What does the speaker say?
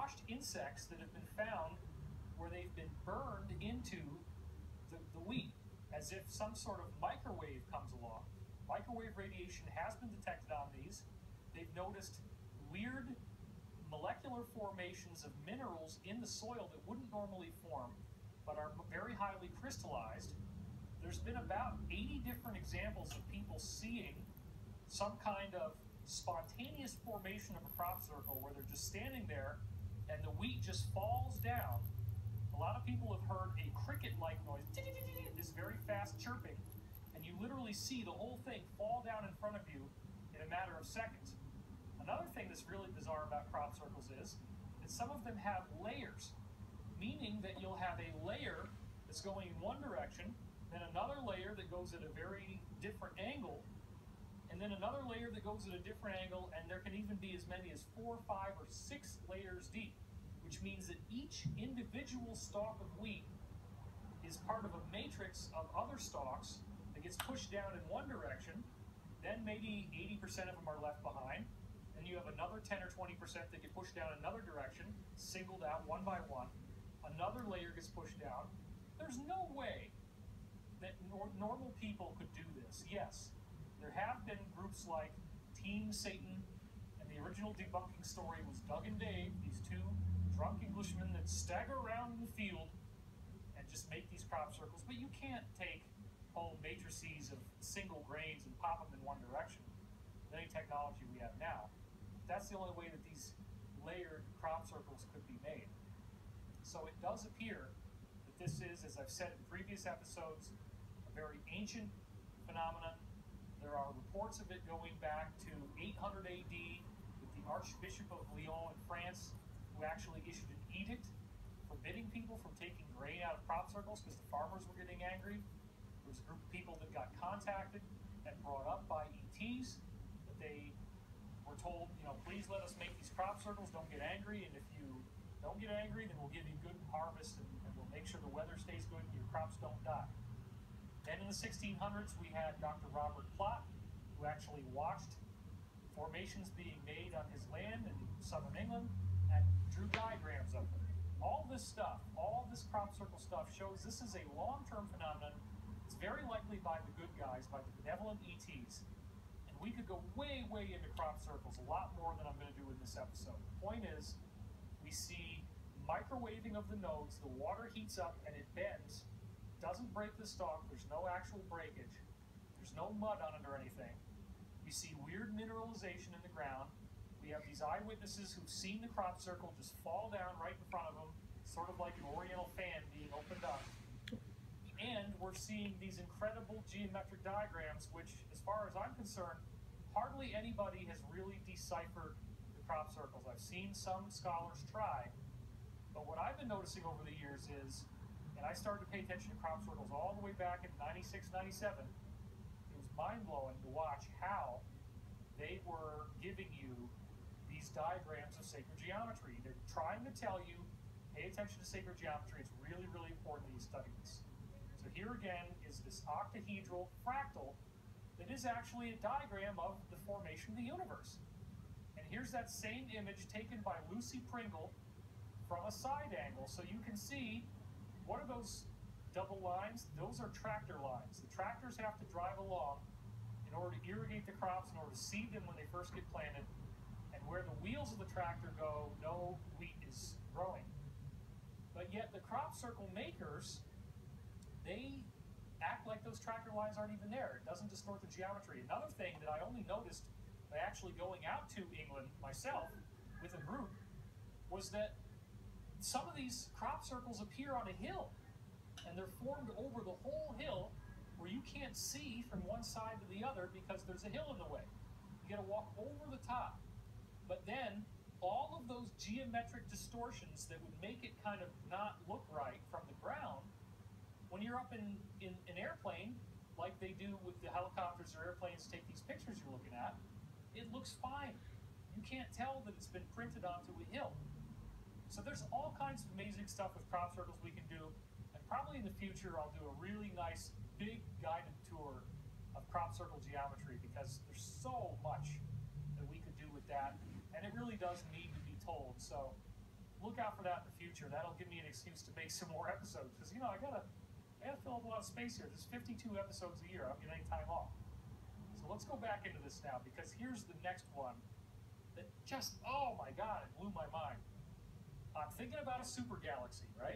washed insects that have been found where they've been burned into the wheat, as if some sort of microwave comes along. Microwave radiation has been detected on these. They've noticed weird molecular formations of minerals in the soil that wouldn't normally form, but are very highly crystallized. There's been about 80 different examples of people seeing some kind of spontaneous formation of a crop circle where they're just standing there and the wheat just falls down. A lot of people have heard a cricket-like noise, this very fast chirping, and you literally see the whole thing fall down in front of you in a matter of seconds. Another thing that's really bizarre about crop circles is that some of them have layers, meaning that you'll have a layer that's going in one direction, then another layer that goes at a very different angle, and then another layer that goes at a different angle, and there can even be as many as 4, 5, or 6 layers deep, which means that each individual stalk of wheat is part of a matrix of other stalks that gets pushed down in one direction, then maybe 80% of them are left behind, and you have another 10 or 20% that get pushed down another direction, singled out one by one, another layer gets pushed down. There's no way that normal people could do this. Yes, there have been groups like Team Satan, and the original debunking story was Doug and Dave, these two drunk Englishmen that stagger around in the field and just make these crop circles, but you can't take whole matrices of single grains and pop them in one direction with any technology we have now. That's the only way that these layered crop circles could be made. So it does appear that this is, as I've said in previous episodes, a very ancient phenomenon. There are reports of it going back to 800 AD with the Archbishop of Lyon in France, who actually issued an edict forbidding people from taking grain out of crop circles because the farmers were getting angry. There was a group of people that got contacted and brought up by ETs that they were told, please let us make these crop circles, don't get angry, and if you don't get angry, then we'll give you good harvest and we'll make sure the weather stays good and your crops don't die. Then in the 1600s, we had Dr. Robert Plot, who actually watched formations being made on his land in southern England and drew diagrams of them. All this stuff, all this crop circle stuff shows this is a long-term phenomenon. It's very likely by the good guys, by the benevolent ETs. And we could go way, way into crop circles, a lot more than I'm going to do in this episode. The point is, we see microwaving of the nodes, the water heats up and it bends, doesn't break the stalk, there's no actual breakage, there's no mud on it or anything. We see weird mineralization in the ground. We have these eyewitnesses who've seen the crop circle just fall down right in front of them, sort of like an oriental fan being opened up. And we're seeing these incredible geometric diagrams, which, as far as I'm concerned, hardly anybody has really deciphered the crop circles. I've seen some scholars try, but what I've been noticing over the years is, and I started to pay attention to crop circles all the way back in 96, 97, it was mind-blowing to watch how they were giving you these diagrams of sacred geometry. They're trying to tell you, pay attention to sacred geometry, it's really, really important that you study this. So here again is this octahedral fractal that is actually a diagram of the formation of the universe. And here's that same image taken by Lucy Pringle from a side angle. So you can see, what are those double lines? Those are tractor lines. The tractors have to drive along in order to irrigate the crops, in order to seed them when they first get planted. And where the wheels of the tractor go, no wheat is growing. But yet the crop circle makers, they act like those tractor lines aren't even there. It doesn't distort the geometry. Another thing that I only noticed by actually going out to England myself with a group was that some of these crop circles appear on a hill, and they're formed over the whole hill where you can't see from one side to the other because there's a hill in the way. You got to walk over the top. But then all of those geometric distortions that would make it kind of not look right from the ground, when you're up in an airplane, like they do with the helicopters or airplanes to take these pictures you're looking at, it looks fine. You can't tell that it's been printed onto a hill. So there's all kinds of amazing stuff with crop circles we can do, and probably in the future I'll do a really nice big guided tour of crop circle geometry, because there's so much that we could do with that, and it really does need to be told. So look out for that in the future. That'll give me an excuse to make some more episodes because I gotta fill up a lot of space here. There's 52 episodes a year. I don't get any time off. So let's go back into this now because here's the next one that just, oh my God, it blew my mind. I'm thinking about a super galaxy, right?